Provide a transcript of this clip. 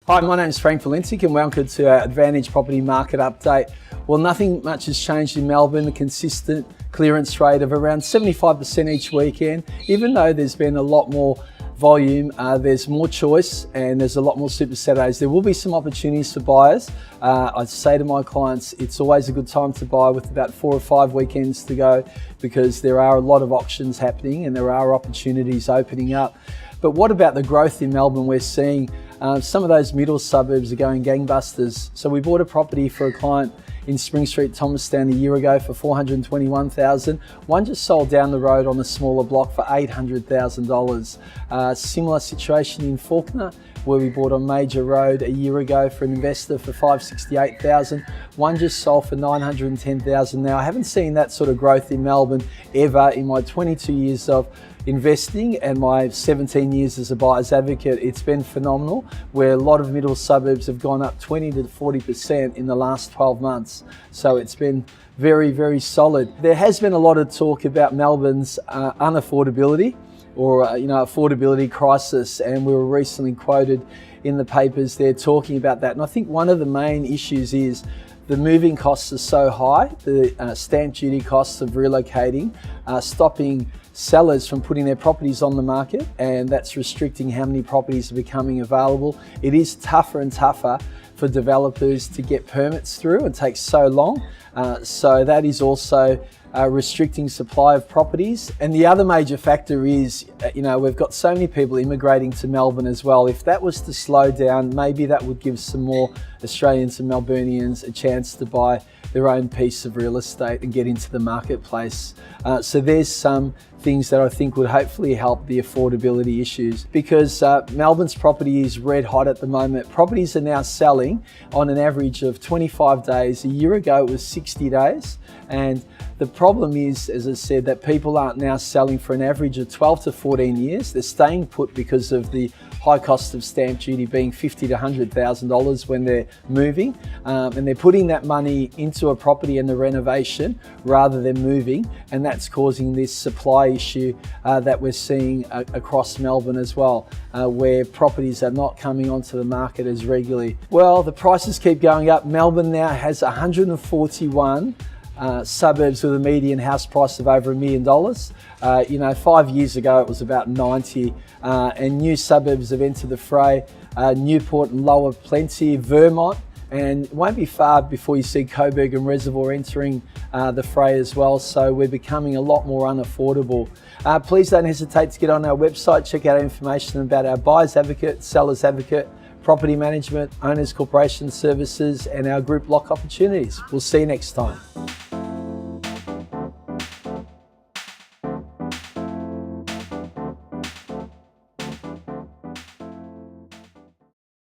Hi, my name is Frank Valentic and welcome to our Advantage Property Market Update. Well, nothing much has changed in Melbourne, a consistent clearance rate of around 75% each weekend. Even though there's been a lot more volume, there's more choice and there's a lot more Super Saturdays. There will be some opportunities for buyers. I say to my clients, it's always a good time to buy with about 4 or 5 weekends to go because there are a lot of auctions happening and there are opportunities opening up. But what about the growth in Melbourne? We're seeing some of those middle suburbs are going gangbusters. So we bought a property for a client in Spring Street, Thomastown a year ago for $421,000. One just sold down the road on a smaller block for $800,000. Similar situation in Faulkner, where we bought on Major Road a year ago for an investor for $568,000. One just sold for $910,000. Now, I haven't seen that sort of growth in Melbourne ever in my 22 years of investing and my 17 years as a buyer's advocate. It's been phenomenal, where a lot of middle suburbs have gone up 20 to 40% in the last 12 months. So it's been very, very solid. There has been a lot of talk about Melbourne's unaffordability or affordability crisis, and we were recently quoted in the papers there talking about that. And I think one of the main issues is the moving costs are so high, the stamp duty costs of relocating, stopping sellers from putting their properties on the market, and that's restricting how many properties are becoming available. It is tougher and tougher for developers to get permits through and takes so long. So that is also restricting supply of properties. And the other major factor is, we've got so many people immigrating to Melbourne as well. If that was to slow down, maybe that would give some more Australians and Melburnians a chance to buy their own piece of real estate and get into the marketplace. So there's some things that I think would hopefully help the affordability issues, because Melbourne's property is red hot at the moment. Properties are now selling on an average of 25 days. A year ago it was 60 days. And the problem is, as I said, that people aren't now selling for an average of 12 to 14 years. They're staying put because of the high cost of stamp duty being $50,000 to $100,000 when they're moving. And they're putting that money into a property and the renovation rather than moving. And that's causing this supply issue that we're seeing across Melbourne as well, where properties are not coming onto the market as regularly. Well, the prices keep going up. Melbourne now has 141 suburbs with a median house price of over $1 million. 5 years ago it was about 90, and new suburbs have entered the fray. Newport and Lower Plenty, Vermont, and it won't be far before you see Coburg and Reservoir entering the fray as well. So we're becoming a lot more unaffordable. Please don't hesitate to get on our website, check out information about our buyer's advocate, seller's advocate, property management, owners corporation services, and our group lock opportunities. We'll see you next time.